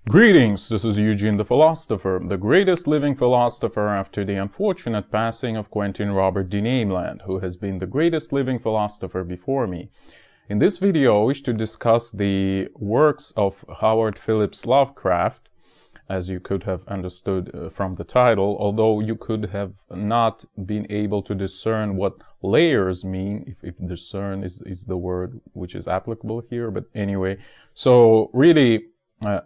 Greetings, this is Eugene the Philosopher, the greatest living philosopher after the unfortunate passing of Quentin Robert de Nameland, who has been the greatest living philosopher before me. In this video, I wish to discuss the works of Howard Phillips Lovecraft, as you could have understood from the title, although you could have not been able to discern what layers mean, if discern is the word which is applicable here, but anyway. So really,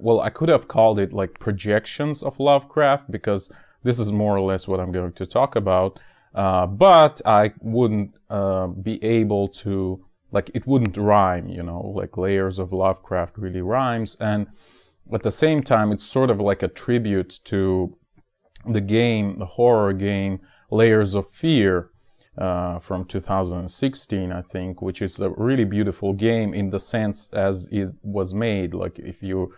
well, I could have called it like projections of Lovecraft, because this is more or less what I'm going to talk about, but I wouldn't be able to, like, it wouldn't rhyme, you know, like layers of Lovecraft really rhymes, and at the same time it's sort of like a tribute to the game, the horror game Layers of Fear from 2016, I think, which is a really beautiful game in the sense as it was made. Like if you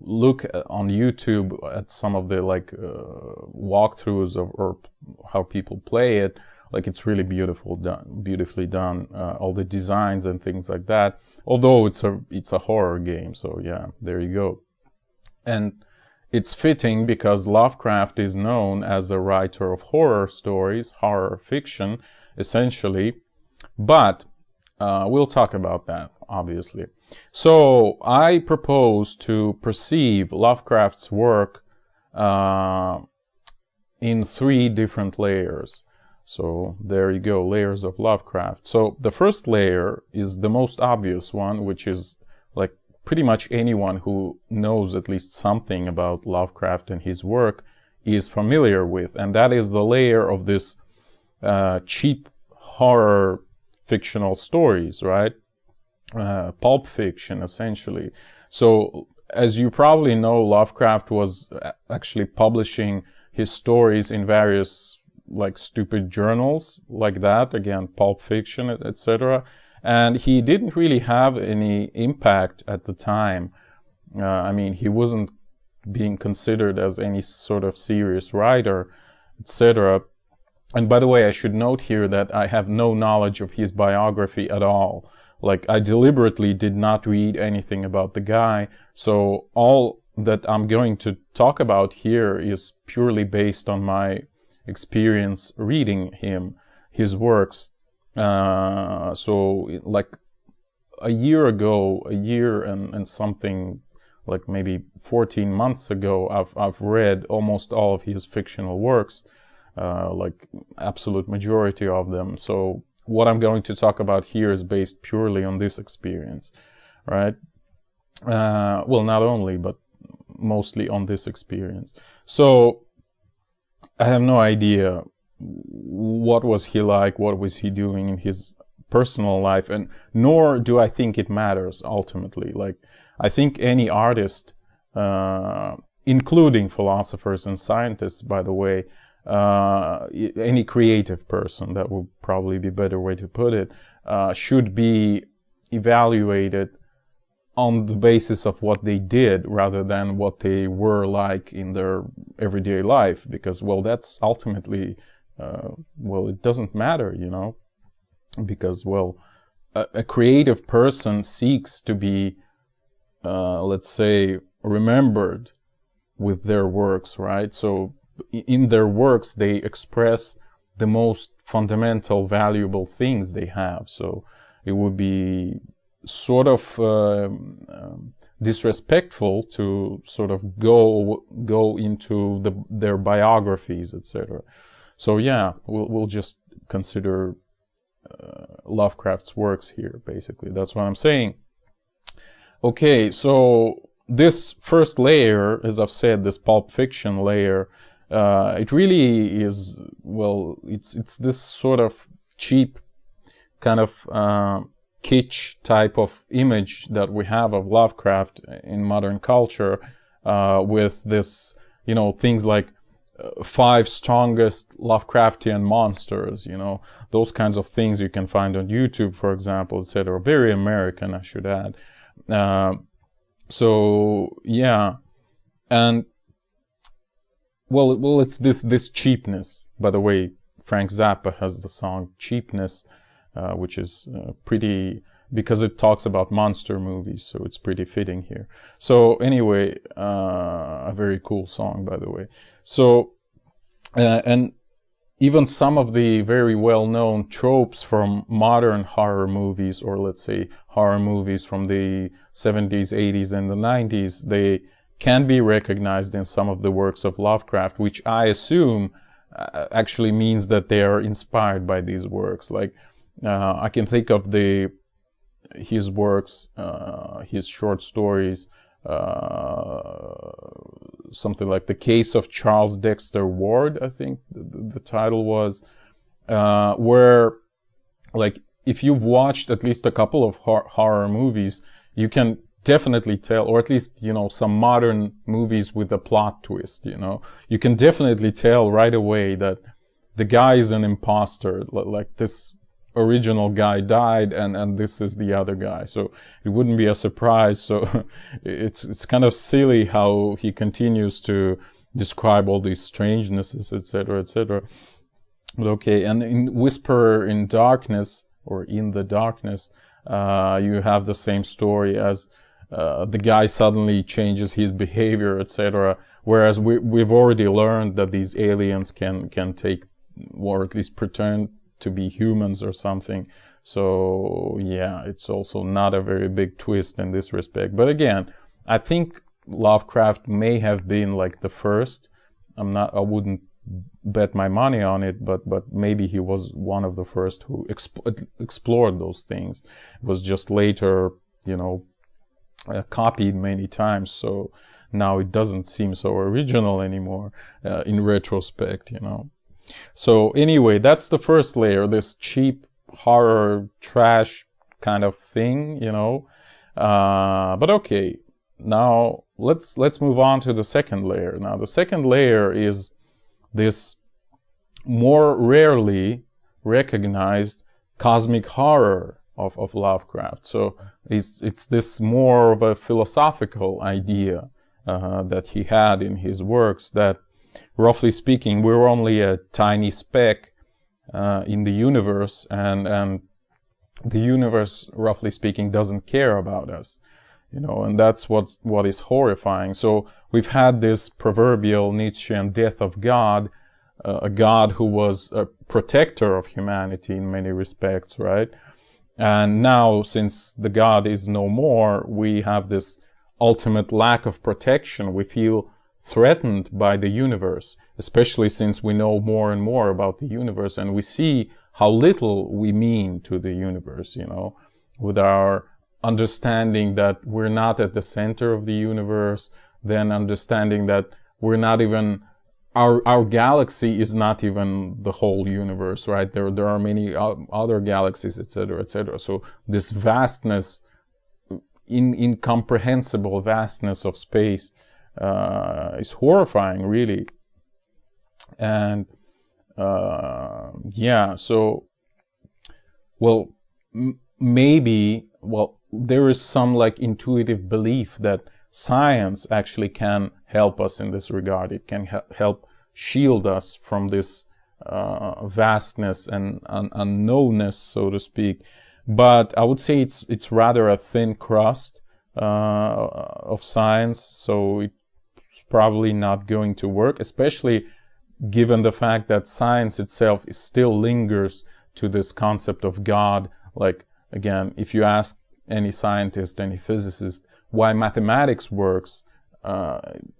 look on YouTube at some of the like walkthroughs or how people play it, like it's really beautifully done. All the designs and things like that. Although it's a horror game, so yeah, there you go. And it's fitting because Lovecraft is known as a writer of horror stories, horror fiction, essentially. But we'll talk about that, obviously. So I propose to perceive Lovecraft's work in 3 different layers. So there you go, layers of Lovecraft. So the first layer is the most obvious one, which is like pretty much anyone who knows at least something about Lovecraft and his work is familiar with, and that is the layer of this cheap horror fictional stories, right? Pulp fiction, essentially. So, as you probably know, Lovecraft was actually publishing his stories in various, like, stupid journals like that, again, pulp fiction, etc. And he didn't really have any impact at the time. I mean, he wasn't being considered as any sort of serious writer, etc. And by the way, I should note here that I have no knowledge of his biography at all. Like, I deliberately did not read anything about the guy, so all that I'm going to talk about here is purely based on my experience reading his works. So like a year and something, like maybe 14 months ago, I've read almost all of his fictional works, like absolute majority of them. So what I'm going to talk about here is based purely on this experience, right? Well, not only, but mostly on this experience. So I have no idea what was he like, what was he doing in his personal life, and nor do I think it matters ultimately. Like, I think any artist, including philosophers and scientists, by the way, any creative person, that would probably be a better way to put it, should be evaluated on the basis of what they did rather than what they were like in their everyday life, because, well, that's ultimately well, it doesn't matter, you know, because, well, a creative person seeks to be, let's say, remembered with their works, right? So in their works, they express the most fundamental, valuable things they have. So it would be sort of disrespectful to sort of go into their biographies, etc. So yeah, we'll just consider Lovecraft's works here, basically. That's what I'm saying. Okay, so this first layer, as I've said, this pulp fiction layer, it really is, well, it's this sort of cheap kind of kitsch type of image that we have of Lovecraft in modern culture, with this, you know, things like 5 strongest Lovecraftian monsters, you know, those kinds of things you can find on YouTube, for example, etc. Very American, I should add. So yeah, and well, it's this cheapness. By the way, Frank Zappa has the song "Cheapness," which is pretty because it talks about monster movies, so it's pretty fitting here. So anyway, a very cool song, by the way. So, and even some of the very well-known tropes from modern horror movies, or let's say horror movies from the 70s, 80s, and the 90s, they can be recognized in some of the works of Lovecraft, which I assume actually means that they are inspired by these works. Like, I can think of his works, his short stories, something like The Case of Charles Dexter Ward, I think the title was, where, like, if you've watched at least a couple of horror movies, you can definitely tell, or at least, you know, some modern movies with a plot twist, you know, you can definitely tell right away that the guy is an imposter, like this original guy died and this is the other guy, so it wouldn't be a surprise. So it's kind of silly how he continues to describe all these strangenesses, etc., etc. But okay, and in Whisper in Darkness, or In the Darkness, you have the same story as the guy suddenly changes his behavior, etc. Whereas we've already learned that these aliens can take, or at least pretend to be humans or something. So yeah, it's also not a very big twist in this respect. But again, I think Lovecraft may have been like the first. I wouldn't bet my money on it, but maybe he was one of the first who explored those things. It was just later, you know, copied many times, so now it doesn't seem so original anymore in retrospect, you know. So anyway, that's the first layer, this cheap horror trash kind of thing, you know. But okay, now let's move on to the second layer. Now the second layer is this more rarely recognized cosmic horror of Lovecraft. So it's this more of a philosophical idea that he had in his works, that roughly speaking, we're only a tiny speck in the universe, and the universe, roughly speaking, doesn't care about us, you know, and that's what is horrifying. So we've had this proverbial Nietzschean death of God, a God who was a protector of humanity in many respects, right? And now, since the God is no more, we have this ultimate lack of protection. We feel threatened by the universe, especially since we know more and more about the universe, and we see how little we mean to the universe, you know, with our understanding that we're not at the center of the universe, then understanding that we're not even, our galaxy is not even the whole universe, right? There are many other galaxies, etc., etc. So this vastness, incomprehensible vastness of space, is horrifying, really. And yeah, so, well, maybe, well, there is some like intuitive belief that science actually can help us in this regard. It can help shield us from this vastness and unknownness, so to speak. But I would say it's rather a thin crust of science, so it's probably not going to work, especially given the fact that science itself still lingers to this concept of God. Like, again, if you ask any scientist, any physicist, why mathematics works,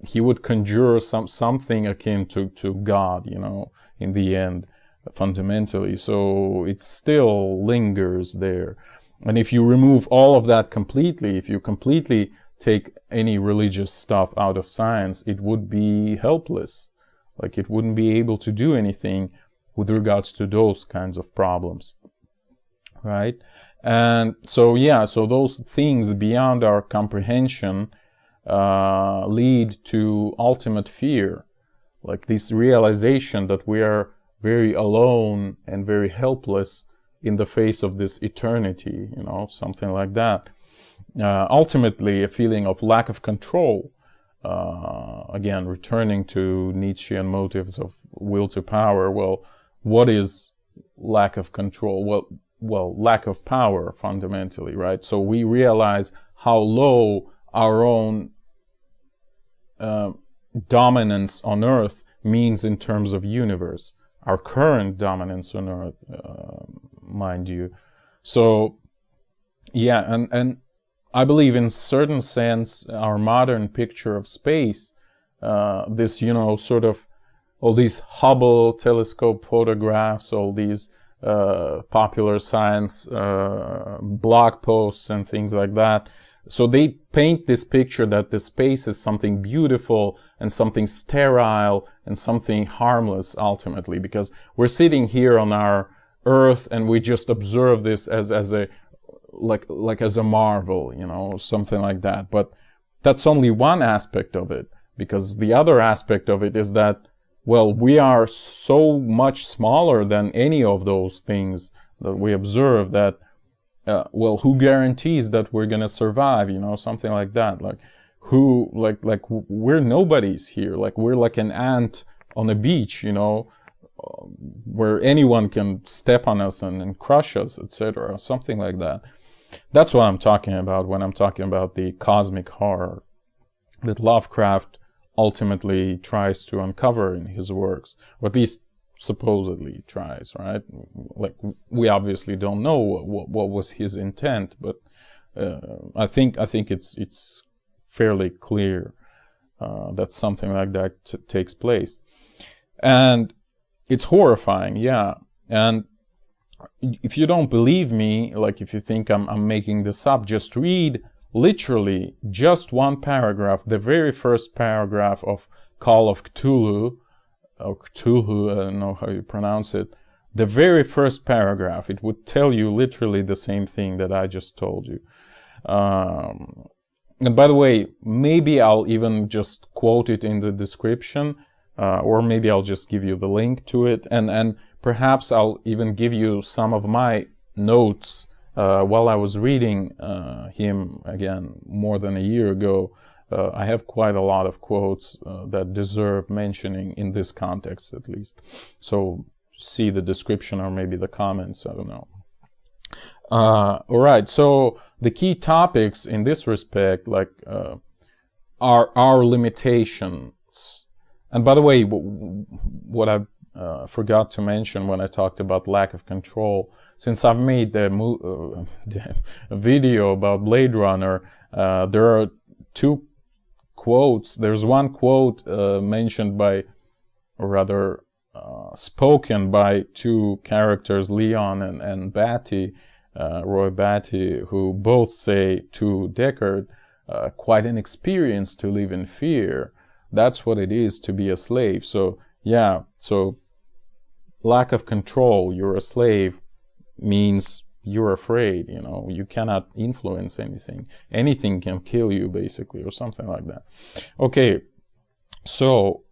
he would conjure something akin to God, you know, in the end, fundamentally. So it still lingers there. And if you remove all of that completely, if you completely take any religious stuff out of science, it would be helpless. Like, it wouldn't be able to do anything with regards to those kinds of problems, right? And so, yeah, so those things beyond our comprehension lead to ultimate fear, like this realization that we are very alone and very helpless in the face of this eternity, you know, something like that. Ultimately, a feeling of lack of control. Again, returning to Nietzschean motives of will to power. Well, what is lack of control? Well, well, lack of power fundamentally, right? So we realize how low our own dominance on Earth means in terms of universe, our current dominance on Earth, mind you. So yeah, and I believe in certain sense our modern picture of space, this, you know, sort of all these Hubble telescope photographs, all these popular science blog posts and things like that. So they paint this picture that the space is something beautiful and something sterile and something harmless ultimately, because we're sitting here on our Earth and we just observe this as a like as a marvel, you know, something like that. But that's only one aspect of it, because the other aspect of it is that, well, we are so much smaller than any of those things that we observe that, well, who guarantees that we're gonna survive, you know, something like that. Like, who, like we're nobodies here. Like, we're like an ant on a beach, you know, where anyone can step on us and crush us, etc. Something like that. That's what I'm talking about when I'm talking about the cosmic horror that Lovecraft ultimately tries to uncover in his works, or at least supposedly tries, right? Like, we obviously don't know what was his intent, but I think it's fairly clear that something like that takes place, and it's horrifying, yeah. And if you don't believe me, like if you think I'm making this up, just read literally just one paragraph, the very first paragraph of Call of Cthulhu, or Cthulhu, I don't know how you pronounce it. The very first paragraph, it would tell you literally the same thing that I just told you. And by the way, maybe I'll even just quote it in the description, or maybe I'll just give you the link to it, and perhaps I'll even give you some of my notes while I was reading him again more than a year ago. I have quite a lot of quotes that deserve mentioning in this context, at least. So see the description or maybe the comments, I don't know. All right, so the key topics in this respect, like, are our limitations. And by the way, what I forgot to mention when I talked about lack of control, since I've made the video about Blade Runner, there are two quotes. There's one quote mentioned by, or rather spoken by two characters, Leon and Batty, Roy Batty, who both say to Deckard, quite an experience to live in fear. That's what it is to be a slave. So yeah, so lack of control, you're a slave, means you're afraid, you know, you cannot influence anything. Anything can kill you, basically, or something like that. Okay, so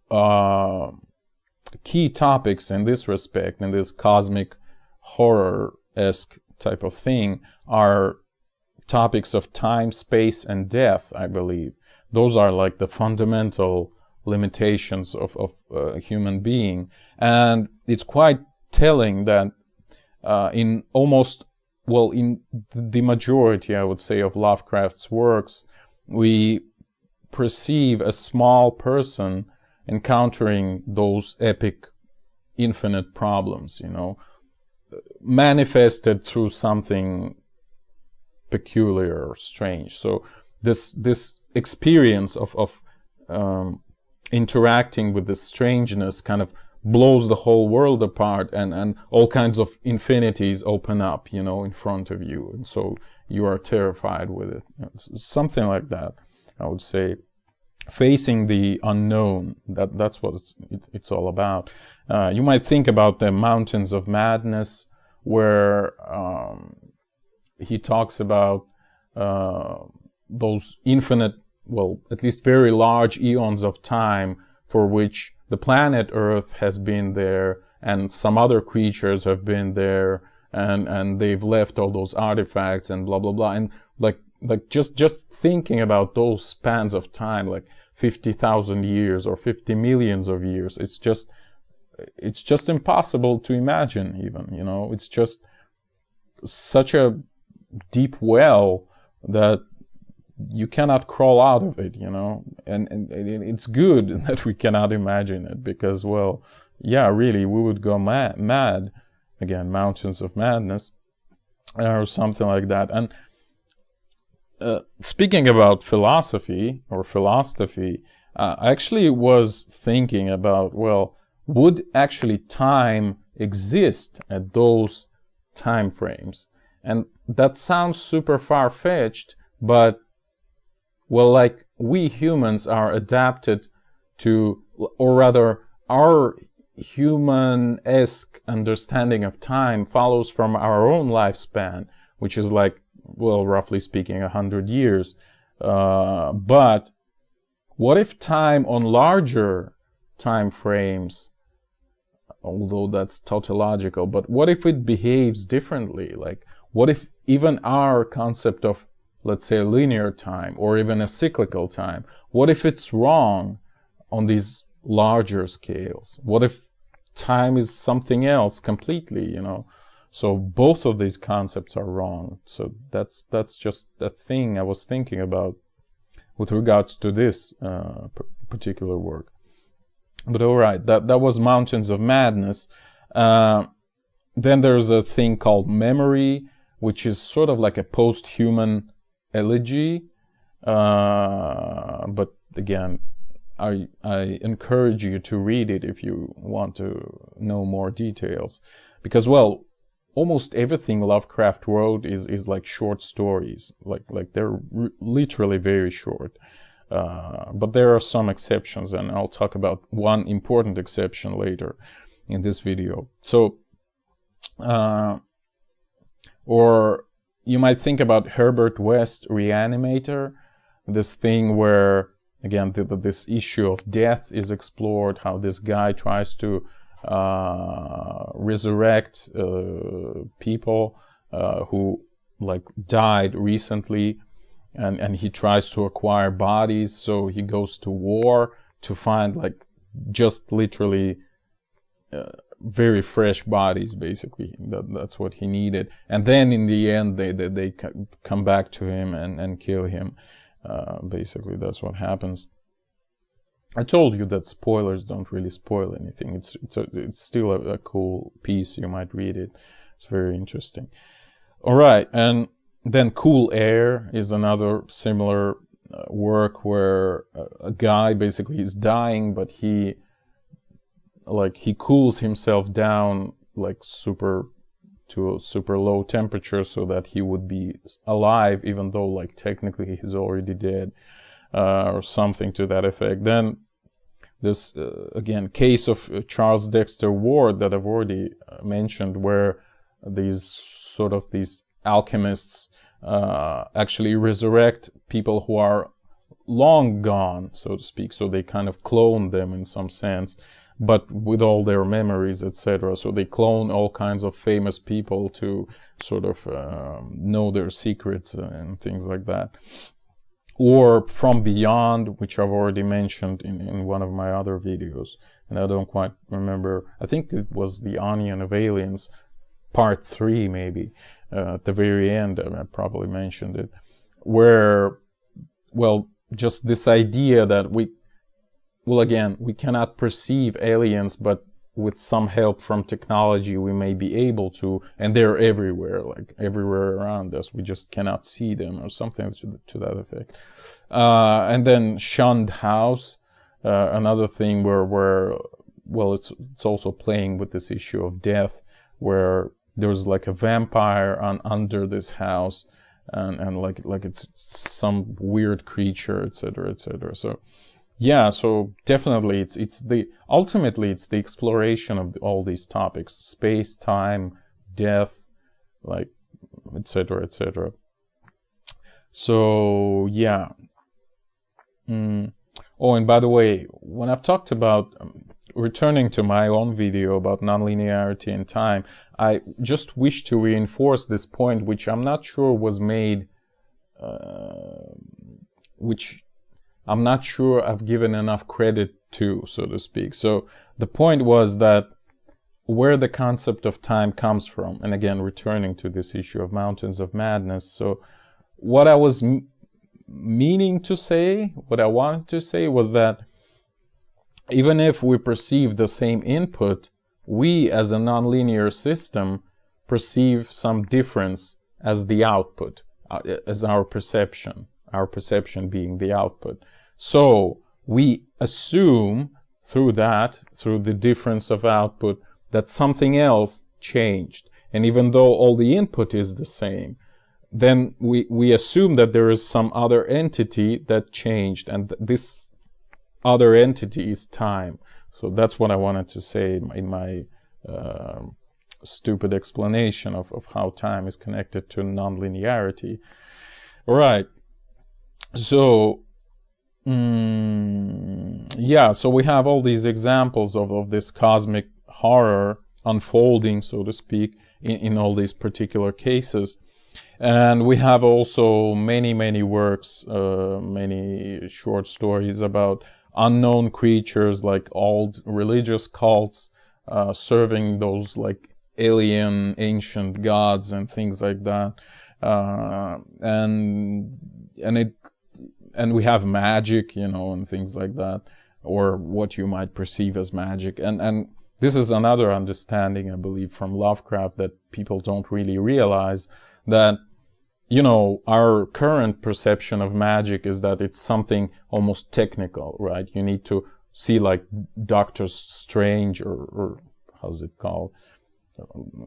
key topics in this respect, in this cosmic horror-esque type of thing, are topics of time, space, and death, I believe. Those are like the fundamental limitations of a human being. And it's quite telling that in almost, well, in the majority, I would say, of Lovecraft's works, we perceive a small person encountering those epic, infinite problems, you know, manifested through something peculiar or strange. So this experience of interacting with this strangeness kind of blows the whole world apart, and all kinds of infinities open up, you know, in front of you, and so you are terrified with it. Something like that, I would say. Facing the unknown, that's what it's all about. You might think about the Mountains of Madness, where he talks about those infinite, well, at least very large eons of time for which the planet Earth has been there, and some other creatures have been there, and they've left all those artifacts and blah blah blah. And like just thinking about those spans of time, like 50,000 years or 50 millions of years, it's just impossible to imagine even, you know. It's just such a deep well that you cannot crawl out of it, you know. And it's good that we cannot imagine it, because, well, yeah, really, we would go mad. Again, mountains of madness, or something like that. And speaking about philosophy or philosophy, I actually was thinking about, well, would actually time exist at those time frames? And that sounds super far-fetched, but, well, like, we humans are adapted to, or rather, our human-esque understanding of time follows from our own lifespan, which is like, well, roughly speaking, 100 years. But what if time on larger time frames, although that's tautological, but what if it behaves differently? Like, what if even our concept of, let's say, linear time, or even a cyclical time, what if it's wrong on these larger scales? What if time is something else completely, you know? So both of these concepts are wrong. So that's just a thing I was thinking about with regards to this particular work. But all right, that was Mountains of Madness. Then there's a thing called Memory, which is sort of like a post-human elegy. But again, I encourage you to read it if you want to know more details. Because, well, almost everything Lovecraft wrote is like short stories. Like they're literally very short. But there are some exceptions, and I'll talk about one important exception later in this video. So, or you might think about Herbert West Reanimator, this thing where, again, this issue of death is explored, how this guy tries to resurrect people who, like, died recently, and he tries to acquire bodies, so he goes to war to find, like, just literally very fresh bodies, basically. That's what he needed. And then in the end, they come back to him and kill him. Basically, that's what happens. I told you that spoilers don't really spoil anything. It's still a cool piece. You might read it. It's very interesting. All right, and then Cool Air is another similar work where a guy basically is dying, but he cools himself down like to a super low temperature so that he would be alive, even though, like, technically he's already dead, or something to that effect. Then this again, case of Charles Dexter Ward that I've already mentioned, where these alchemists actually resurrect people who are long gone, so to speak. So they kind of clone them in some sense, but with all their memories, etc. So they clone all kinds of famous people to sort of know their secrets and things like that. Or From Beyond, which I've already mentioned in one of my other videos, and I don't quite remember. I think it was The Onion of Aliens, part 3 maybe. At the very end, I probably mentioned it, where, well, just this idea that we cannot perceive aliens, but with some help from technology we may be able to, and they're everywhere, like everywhere around us, we just cannot see them, or something to that effect. And then Shunned House, another thing where it's also playing with this issue of death, where there's like a vampire under this house, and like it's some weird creature, etc., etc. So yeah, so definitely ultimately it's the exploration of all these topics: space, time, death, like, etc., etc. So yeah. Oh, and by the way, when I've talked about returning to my own video about nonlinearity in time, I just wish to reinforce this point, which I'm not sure was made, which I'm not sure I've given enough credit to, so to speak. So the point was that where the concept of time comes from. And again, returning to this issue of mountains of madness. So what I was meaning to say, what I wanted to say was that even if we perceive the same input, we as a nonlinear system perceive some difference as the output, as our perception being the output. So we assume through the difference of output, that something else changed. And even though all the input is the same, then we assume that there is some other entity that changed, and this other entity is time. So that's what I wanted to say in my stupid explanation of how time is connected to nonlinearity. All right. So, yeah, so we have all these examples of this cosmic horror unfolding, so to speak, in all these particular cases. And we have also many works, many short stories about unknown creatures, like old religious cults serving those like alien ancient gods and things like that. And we have magic, you know, and things like that, or what you might perceive as magic. And this is another understanding, I believe, from Lovecraft that people don't really realize, that, you know, our current perception of magic is that it's something almost technical, right? You need to see like Doctor Strange or how's it called?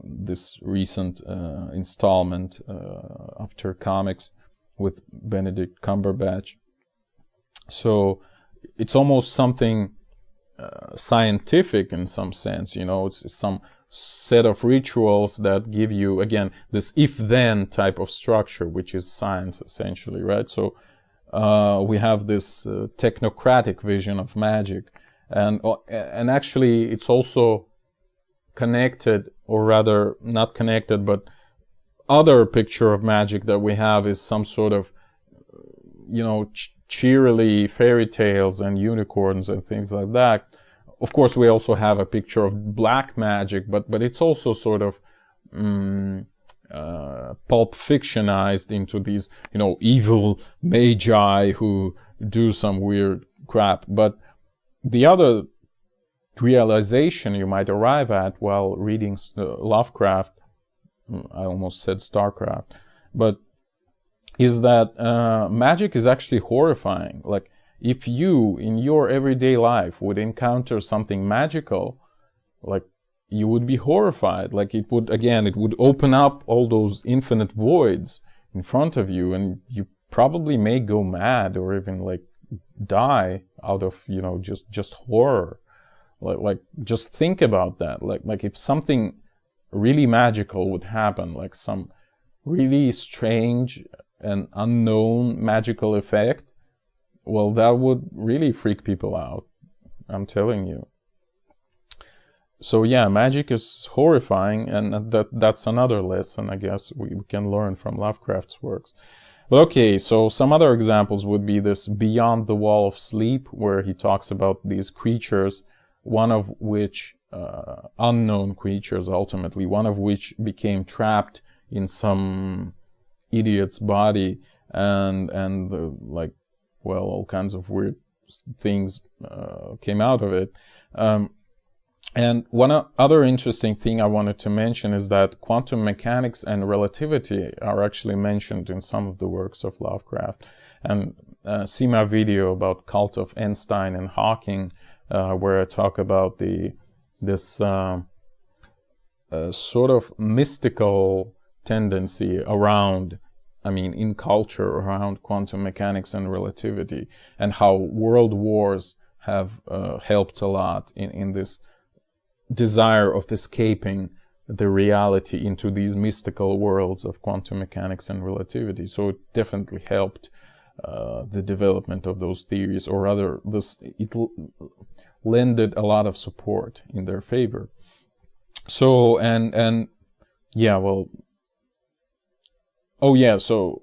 This recent installment after comics with Benedict Cumberbatch. So it's almost something scientific in some sense, you know, it's some set of rituals that give you, again, this if-then type of structure, which is science essentially, right? So we have this technocratic vision of magic, and actually it's also connected, or rather not connected, but other picture of magic that we have is some sort of, you know, cheerily fairy tales and unicorns and things like that. Of course, we also have a picture of black magic, but it's also sort of pulp fictionized into these, you know, evil magi who do some weird crap. But the other realization you might arrive at while reading Lovecraft, I almost said Starcraft, but is that magic is actually horrifying. Like, if you, in your everyday life, would encounter something magical, like, you would be horrified. Like, it would open up all those infinite voids in front of you, and you probably may go mad or even, like, die out of, you know, just horror. Like, just think about that. Like if something really magical would happen, like some really strange and unknown magical effect, well, that would really freak people out. I'm telling you. So yeah, magic is horrifying, and that's another lesson, I guess, we can learn from Lovecraft's works. But okay, so some other examples would be this Beyond the Wall of Sleep, where he talks about these creatures, one of which, unknown creatures ultimately, one of which became trapped in some idiot's body, and like, well, all kinds of weird things came out of it. And one other interesting thing I wanted to mention is that quantum mechanics and relativity are actually mentioned in some of the works of Lovecraft. And see my video about Cult of Einstein and Hawking, where I talk about this sort of mystical tendency around, I mean, in culture, around quantum mechanics and relativity, and how world wars have helped a lot in this desire of escaping the reality into these mystical worlds of quantum mechanics and relativity. So it definitely helped the development of those theories, or rather, it lended a lot of support in their favor. So, and yeah, well, oh yeah, so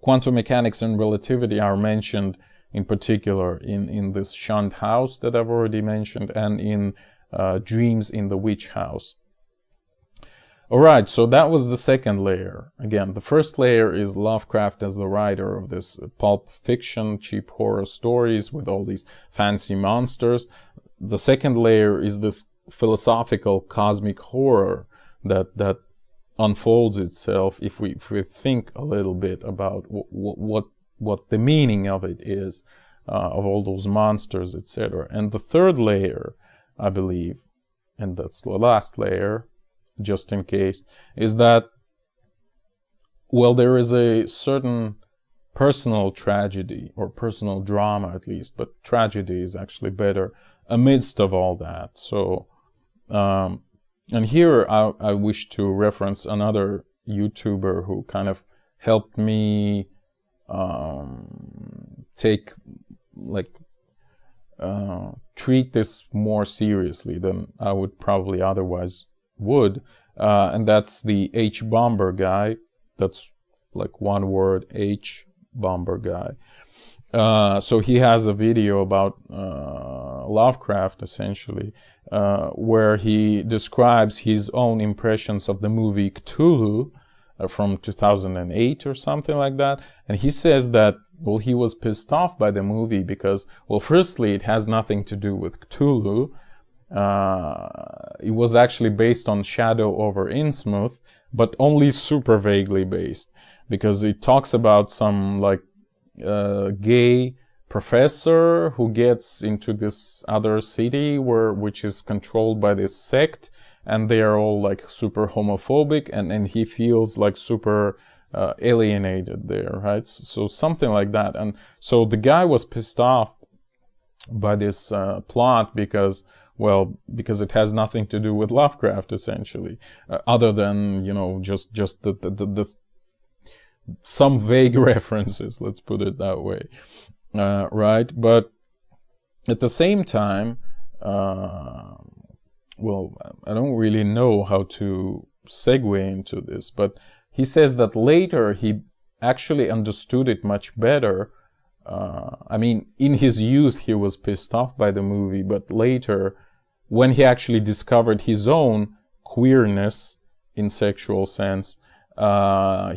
quantum mechanics and relativity are mentioned in particular in this shunned house that I've already mentioned, and in dreams in the witch house. Alright, so that was the second layer. Again, the first layer is Lovecraft as the writer of this pulp fiction, cheap horror stories with all these fancy monsters. The second layer is this philosophical cosmic horror that unfolds itself if we think a little bit about what the meaning of it is, of all those monsters, etc. And the third layer, I believe, and that's the last layer, just in case, is that, well, there is a certain personal tragedy, or personal drama at least, but tragedy is actually better, amidst of all that. So, and here I wish to reference another YouTuber who kind of helped me treat this more seriously than I would probably otherwise would, and that's the H. Bomber guy. That's like one word, H. Bomber guy. So he has a video about Lovecraft, essentially, where he describes his own impressions of the movie Cthulhu from 2008 or something like that. And he says that, well, he was pissed off by the movie because, well, firstly, it has nothing to do with Cthulhu. It was actually based on Shadow over Innsmouth, but only super vaguely based, because it talks about some like gay professor who gets into this other city which is controlled by this sect, and they are all like super homophobic, and he feels like super alienated there, right? So something like that. And so the guy was pissed off by this plot because it has nothing to do with Lovecraft, essentially, other than, you know, just the some vague references, let's put it that way, right? But at the same time, well, I don't really know how to segue into this, but he says that later he actually understood it much better. I mean, in his youth he was pissed off by the movie, but later, when he actually discovered his own queerness in sexual sense,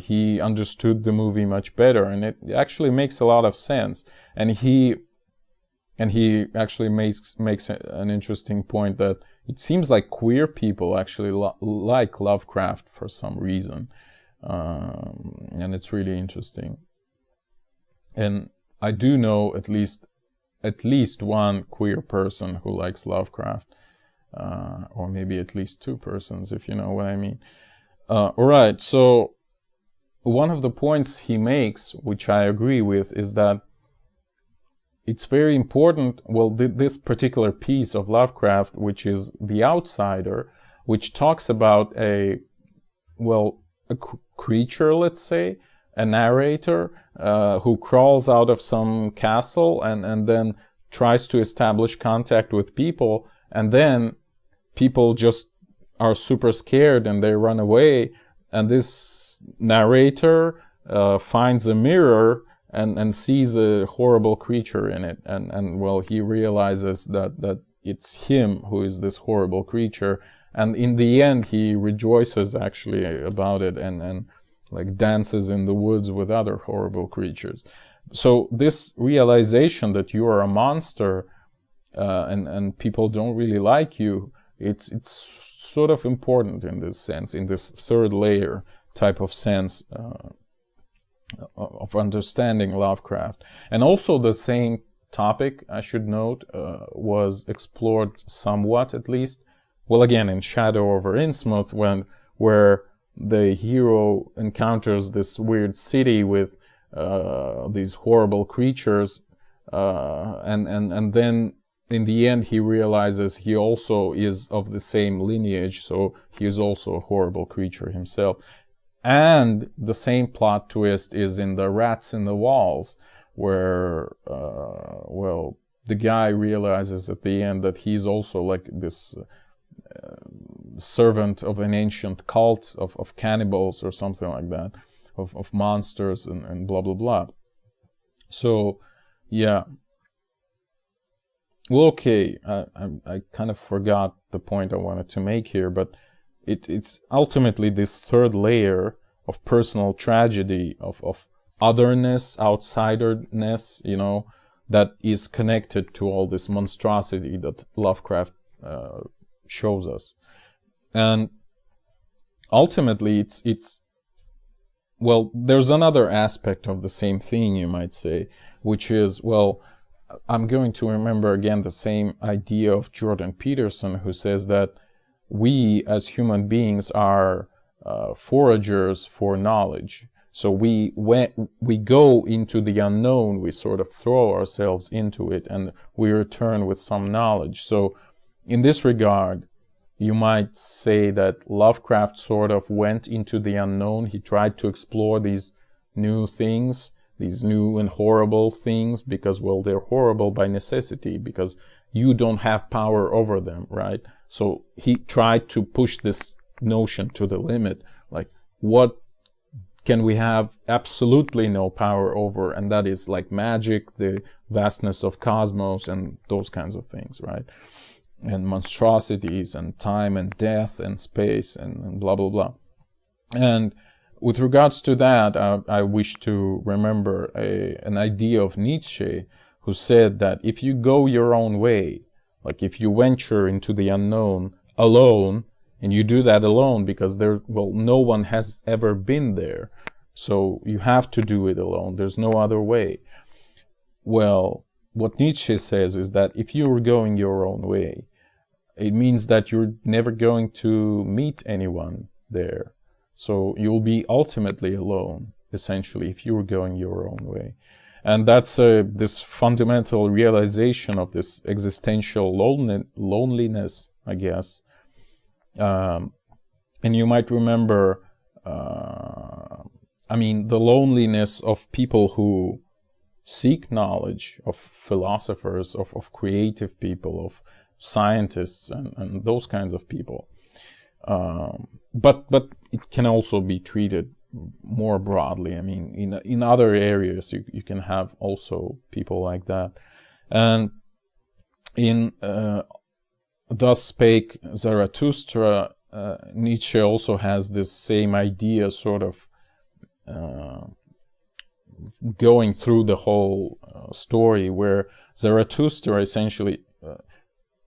he understood the movie much better, and it actually makes a lot of sense. And he actually makes an interesting point that it seems like queer people actually like Lovecraft for some reason, and it's really interesting. And I do know at least one queer person who likes Lovecraft, or maybe at least two persons, if you know what I mean. Alright, so one of the points he makes, which I agree with, is that it's very important, well, this particular piece of Lovecraft, which is The Outsider, which talks about a creature, let's say, a narrator, who crawls out of some castle and then tries to establish contact with people, and then people just are super scared and they run away, and this narrator finds a mirror and sees a horrible creature in it, and well, he realizes that it's him who is this horrible creature, and in the end he rejoices actually about it and like dances in the woods with other horrible creatures. So this realization that you are a monster and people don't really like you, it's sort of important in this sense, in this third layer type of sense of understanding Lovecraft. And also the same topic, I should note, was explored somewhat, at least, well, again, in Shadow over Innsmouth, where the hero encounters this weird city with these horrible creatures, and then in the end he realizes he also is of the same lineage, so he is also a horrible creature himself. And the same plot twist is in The Rats in the Walls, where, well, the guy realizes at the end that he's also like this servant of an ancient cult of cannibals or something like that, of monsters and blah, blah, blah. So, yeah. Well, okay, I kind of forgot the point I wanted to make here, but it's ultimately this third layer of personal tragedy, of otherness, outsiderness, you know, that is connected to all this monstrosity that Lovecraft shows us. And ultimately, it's well, there's another aspect of the same thing, you might say, which is, well, I'm going to remember again the same idea of Jordan Peterson, who says that we as human beings are foragers for knowledge. So when we go into the unknown, we sort of throw ourselves into it and we return with some knowledge. So in this regard, you might say that Lovecraft sort of went into the unknown. He tried to explore these new things, these new and horrible things, because, well, they're horrible by necessity, because you don't have power over them, right? So he tried to push this notion to the limit, like, what can we have absolutely no power over? And that is like magic, the vastness of cosmos, and those kinds of things, right? And monstrosities, and time, and death, and space, and blah, blah, blah. And with regards to that, I wish to remember an idea of Nietzsche, who said that if you go your own way, like if you venture into the unknown alone, and you do that alone because no one has ever been there, so you have to do it alone, there's no other way. Well, what Nietzsche says is that if you're going your own way, it means that you're never going to meet anyone there. So you'll be ultimately alone, essentially, if you're going your own way. And that's this fundamental realization of this existential loneliness, I guess. And you might remember, the loneliness of people who seek knowledge, of philosophers, of creative people, of scientists, and those kinds of people. But it can also be treated more broadly. I mean, in other areas, you can have also people like that. And in Thus Spake Zarathustra, Nietzsche also has this same idea, sort of going through the whole story, where Zarathustra essentially,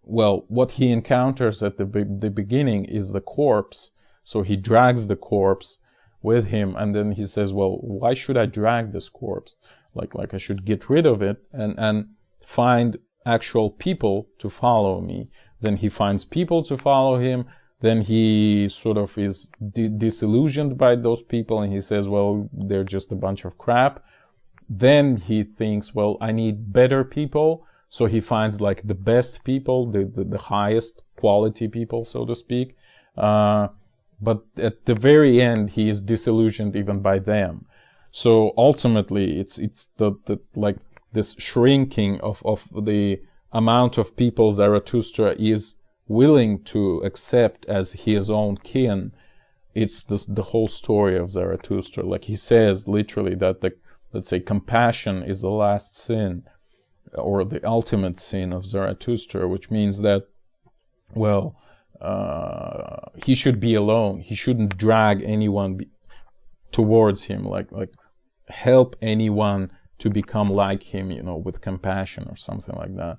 what he encounters at the beginning is the corpse. So he drags the corpse with him, and then he says, well, why should I drag this corpse? Like I should get rid of it and find actual people to follow me. Then he finds people to follow him. Then he sort of is disillusioned by those people, and he says, well, they're just a bunch of crap. Then he thinks, well, I need better people. So he finds like the best people, the highest quality people, so to speak. But at the very end, he is disillusioned even by them. So ultimately, it's the like this shrinking of the amount of people Zarathustra is willing to accept as his own kin. It's the whole story of Zarathustra. Like he says literally that let's say compassion is the last sin, or the ultimate sin of Zarathustra, which means that, well, he should be alone. He shouldn't drag anyone towards him, like help anyone to become like him, with compassion or something like that.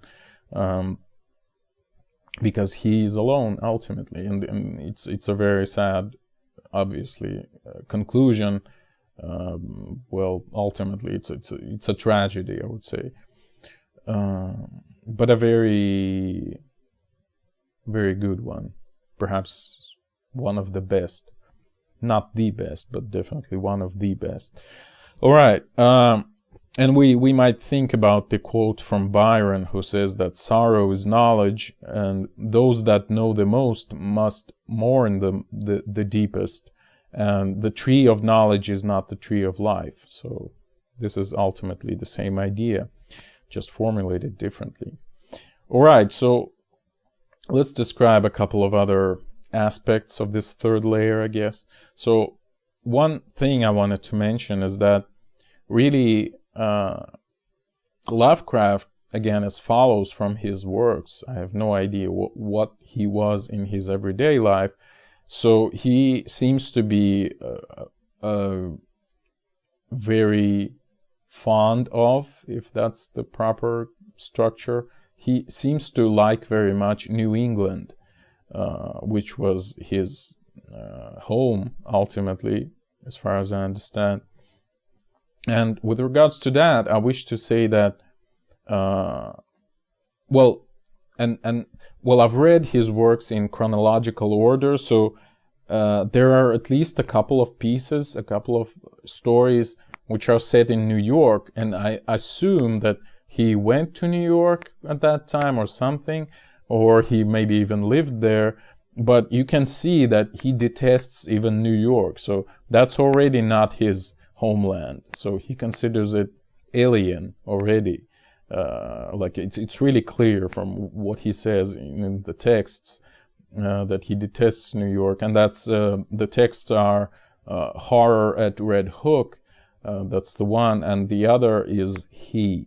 Because he is alone ultimately, and it's a very sad, obviously, conclusion. Well, ultimately, it's a tragedy, I would say, but a very, very good one, perhaps one of the best, not the best, but definitely one of the best. All right. And we might think about the quote from Byron, who says that sorrow is knowledge, and those that know the most must mourn the deepest, and the tree of knowledge is not the tree of life. So this is ultimately the same idea, just formulated differently. All right, so let's describe a couple of other aspects of this third layer, I guess. So one thing I wanted to mention is that really Lovecraft again, as follows from his works. I have no idea what he was in his everyday life. So he seems to be very fond of, if that's the proper structure, he seems to like very much New England, which was his home ultimately, as far as I understand. And with regards to that, I wish to say that, well, I've read his works in chronological order, so there are at least a couple of pieces, a couple of stories which are set in New York, and I assume that he went to New York at that time or something, or he maybe even lived there, but you can see that he detests even New York, so that's already not his homeland, so he considers it alien already. Like it's really clear from what he says in the texts that he detests New York, and that's the texts are Horror at Red Hook, that's the one, and the other is He.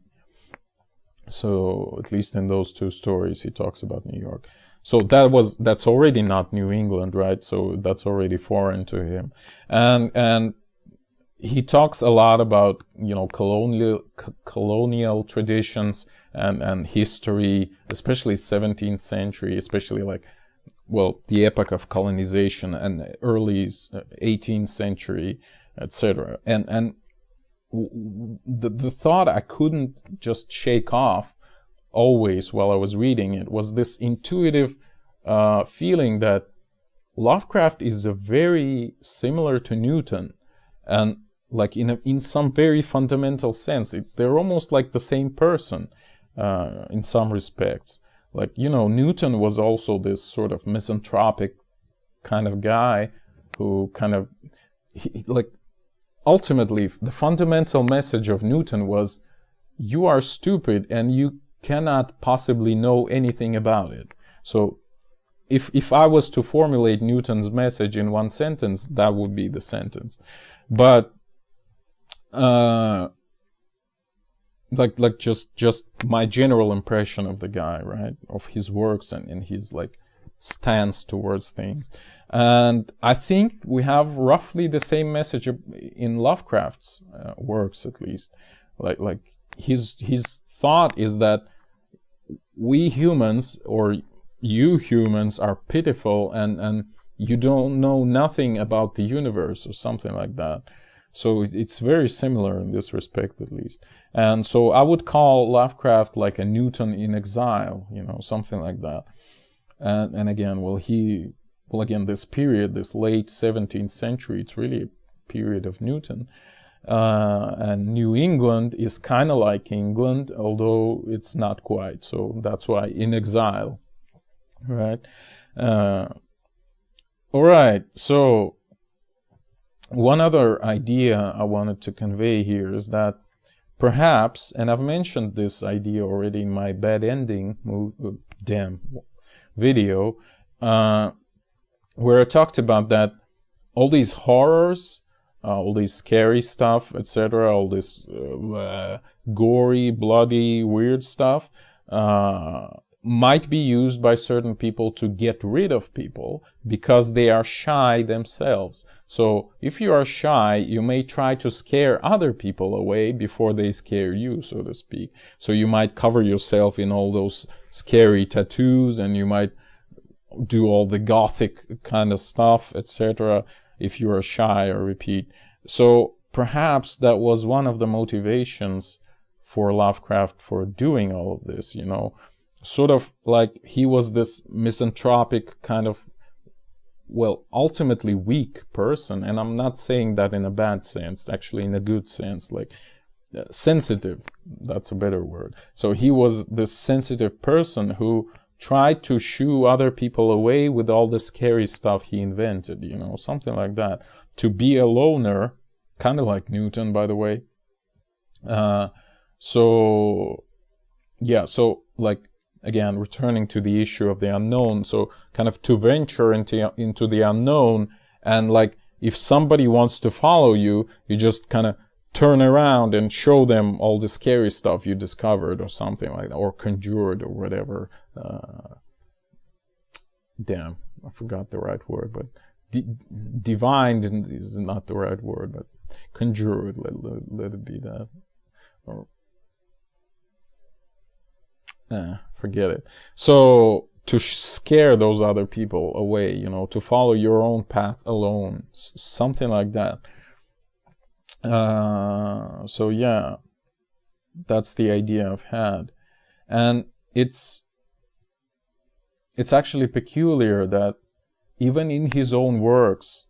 So at least in those two stories he talks about New York. So that's already not New England, right? So that's already foreign to him, and he talks a lot about, you know, colonial traditions and history, especially 17th century, especially like, well, the epoch of colonization and early 18th century, etc. And the thought I couldn't just shake off always while I was reading it was this intuitive feeling that Lovecraft is very similar to Newton, and like in some very fundamental sense, they're almost like the same person in some respects. Like, you know, Newton was also this sort of misanthropic kind of guy who kind of, like, ultimately, the fundamental message of Newton was, you are stupid and you cannot possibly know anything about it. So if I was to formulate Newton's message in one sentence, that would be the sentence. But like just my general impression of the guy, right, of his works and his like stance towards things, and I think we have roughly the same message in Lovecraft's works, at least. Like his thought is that we humans, or you humans, are pitiful and you don't know nothing about the universe or something like that. So it's very similar in this respect, at least. And so I would call Lovecraft like a Newton in exile, you know, something like that. And again, again, this period, this late 17th century, it's really a period of Newton. And New England is kind of like England, although it's not quite. So that's why in exile, right? All right, so one other idea I wanted to convey here is that perhaps, and I've mentioned this idea already in my bad ending video, where I talked about that all these horrors, all this scary stuff, etc., all this gory, bloody, weird stuff, might be used by certain people to get rid of people because they are shy themselves. So if you are shy, you may try to scare other people away before they scare you, so to speak. So you might cover yourself in all those scary tattoos, and you might do all the gothic kind of stuff, etc., if you are shy, or repeat. So perhaps that was one of the motivations for Lovecraft for doing all of this, you know. Sort of like he was this misanthropic kind of, well, ultimately weak person, and I'm not saying that in a bad sense, actually in a good sense, like sensitive, that's a better word. So he was this sensitive person who tried to shoo other people away with all the scary stuff he invented, you know, something like that. To be a loner, kind of like Newton, by the way. So like, again, returning to the issue of the unknown, so kind of to venture into the unknown, and like if somebody wants to follow you, you just kind of turn around and show them all the scary stuff you discovered or something like that, or conjured or whatever. Damn, I forgot the right word, but divined is not the right word, but conjured, let it be that. Or forget it. So to scare those other people away, you know, to follow your own path alone, something like that. So yeah, that's the idea I've had. And it's actually peculiar that even in his own works,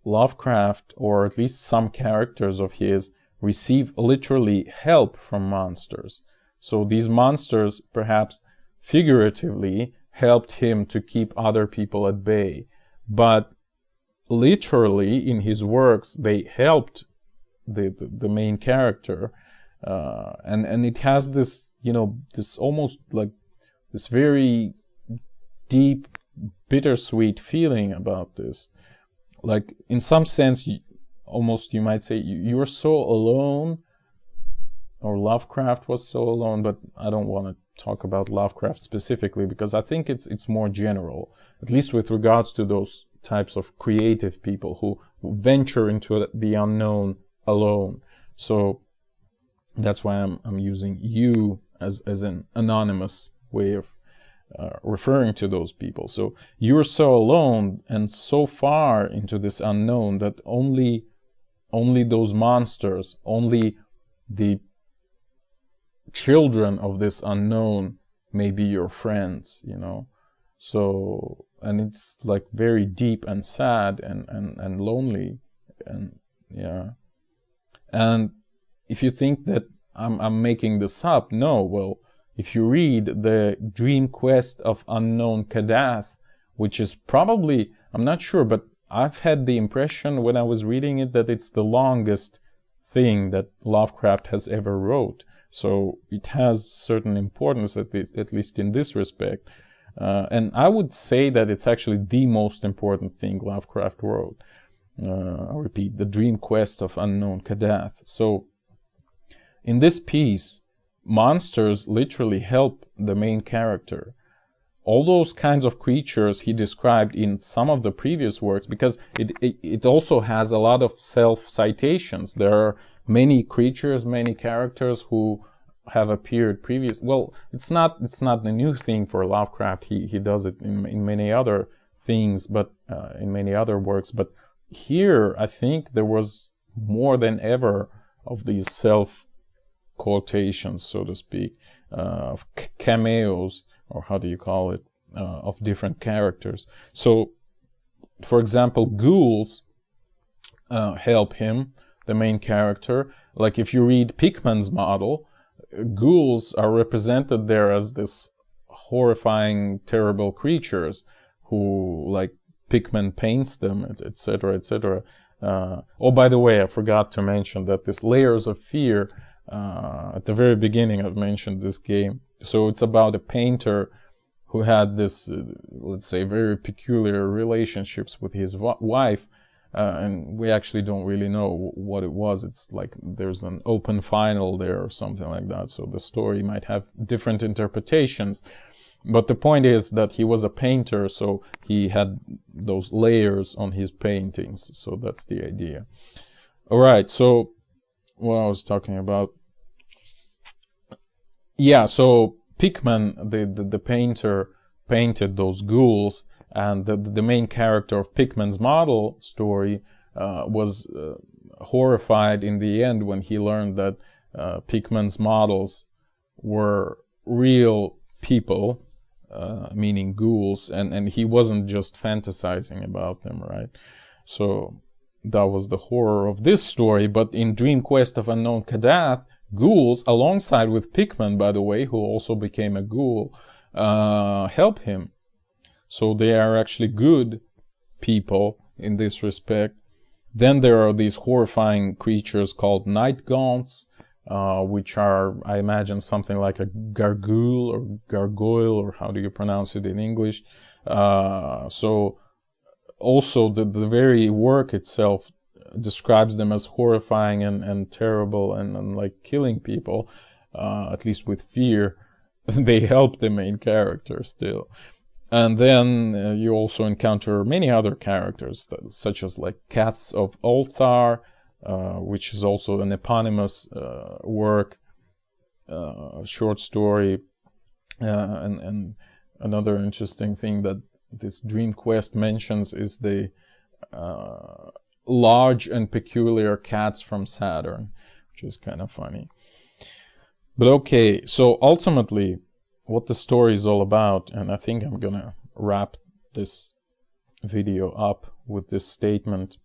Lovecraft, or at least some characters of his, receive literally help from monsters. So these monsters, perhaps figuratively, helped him to keep other people at bay. But literally, in his works, they helped the main character. And it has this, you know, this almost like this very deep, bittersweet feeling about this. Like, in some sense, almost you might say, you're so alone, or Lovecraft was so alone, but I don't want to talk about Lovecraft specifically, because I think it's more general, at least with regards to those types of creative people who venture into the unknown alone. So that's why I'm using you as an anonymous way of referring to those people. So you're so alone and so far into this unknown that only those monsters, only the children of this unknown may be your friends, you know. So, and it's like very deep and sad and lonely, and yeah. And if you think that I'm making this up, no, well, if you read the Dream Quest of Unknown Kadath, which is probably, I'm not sure, but I've had the impression when I was reading it that it's the longest thing that Lovecraft has ever wrote. So it has certain importance, at least in this respect. And I would say that it's actually the most important thing Lovecraft wrote. I repeat, the Dream Quest of Unknown Kadath. So in this piece, monsters literally help the main character. All those kinds of creatures he described in some of the previous works, because it also has a lot of self-citations. There are many creatures, many characters who have appeared previous. Well, it's not the new thing for Lovecraft. He does it in many other things, but in many other works. But here, I think there was more than ever of these self-quotations, so to speak, of cameos, or how do you call it, of different characters. So, for example, ghouls help him, the main character. Like if you read Pickman's model, ghouls are represented there as this horrifying, terrible creatures who, like, Pickman paints them, etc., etc. Oh, by the way, I forgot to mention that this Layers of Fear, at the very beginning I've mentioned this game. So it's about a painter who had this, let's say, very peculiar relationships with his wife, and we actually don't really know what it was. It's like there's an open final there or something like that, so the story might have different interpretations. But the point is that he was a painter, so he had those layers on his paintings. So that's the idea. All right, so what I was talking about. Yeah, so Pickman, the painter, painted those ghouls, and the main character of Pickman's model story was horrified in the end when he learned that Pickman's models were real people, meaning ghouls, and he wasn't just fantasizing about them, right? So that was the horror of this story. But in Dream Quest of Unknown Kadath, ghouls, alongside with Pickman, by the way, who also became a ghoul, help him. So they are actually good people in this respect. Then there are these horrifying creatures called night gaunts, which are, I imagine, something like a gargoyle or gargoyle, or how do you pronounce it in English? So also the very work itself describes them as horrifying and terrible and like killing people, at least with fear, they help the main character still. And then you also encounter many other characters, such as like Cats of Ulthar, which is also an eponymous work, short story. And another interesting thing that this Dream Quest mentions is the large and peculiar cats from Saturn, which is kind of funny. But okay, so ultimately, what the story is all about, and I think I'm gonna wrap this video up with this statement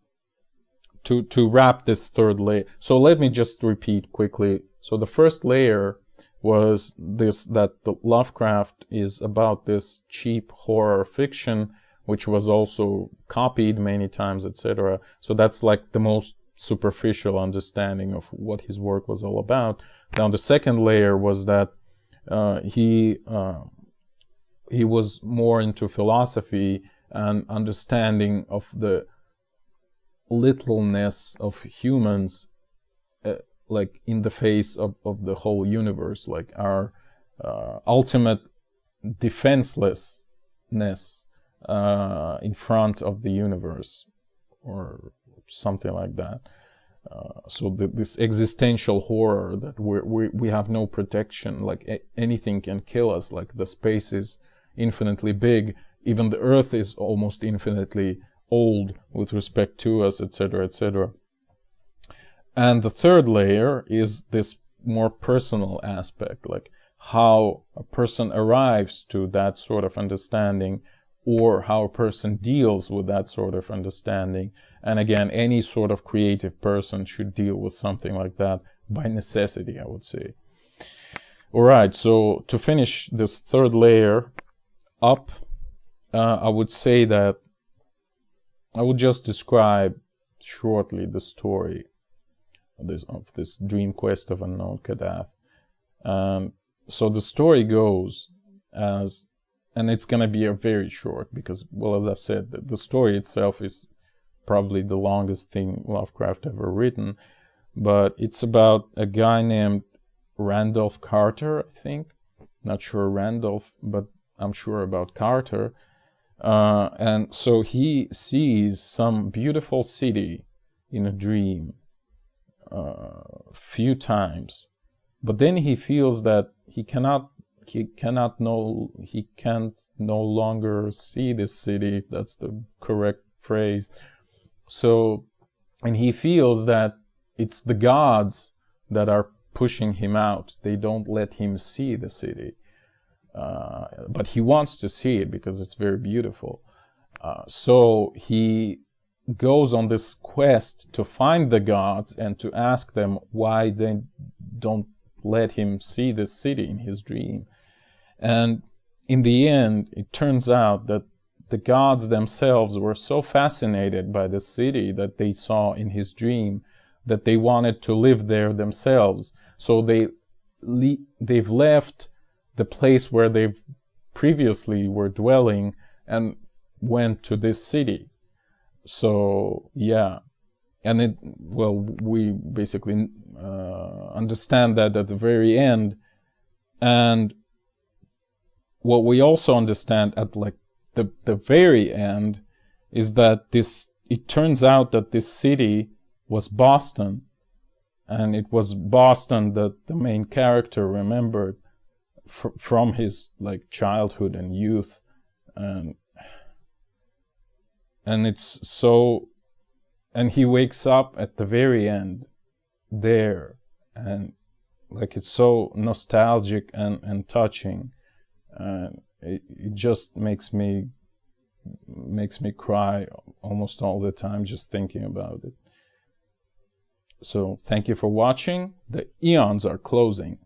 to wrap this third layer. So let me just repeat quickly. So the first layer was this, that the Lovecraft is about this cheap horror fiction, which was also copied many times, etc. So that's like the most superficial understanding of what his work was all about. Now the second layer was that he was more into philosophy and understanding of the littleness of humans, like in the face of the whole universe, like our ultimate defenselessness in front of the universe, or something like that. So this existential horror that we have no protection, like anything can kill us, like the space is infinitely big, even the earth is almost infinitely old with respect to us, etc., etc. And the third layer is this more personal aspect, like how a person arrives to that sort of understanding, or how a person deals with that sort of understanding. And again, any sort of creative person should deal with something like that by necessity, I would say. All right, so to finish this third layer up, I would say that I would just describe shortly the story of this Dream Quest of Unknown Kadath. So the story goes as, and it's going to be a very short, because, well, as I've said, the story itself is probably the longest thing Lovecraft ever written, but it's about a guy named Randolph Carter, I think. Not sure Randolph, but I'm sure about Carter. And so he sees some beautiful city in a dream few times, but then he feels that he can't no longer see this city, if that's the correct phrase. So, and he feels that it's the gods that are pushing him out. They don't let him see the city. But he wants to see it because it's very beautiful. So he goes on this quest to find the gods and to ask them why they don't let him see this city in his dream. And in the end, it turns out that the gods themselves were so fascinated by the city that they saw in his dream that they wanted to live there themselves. So they've left the place where they previously were dwelling and went to this city. So yeah, and we basically understand that at the very end. And what we also understand at like the very end is that it turns out that this city was Boston, and it was Boston that the main character remembered from his like childhood and youth, and it's so, and he wakes up at the very end there, and like it's so nostalgic and touching, and it just makes me cry almost all the time just thinking about it. So thank you for watching. The eons are closing.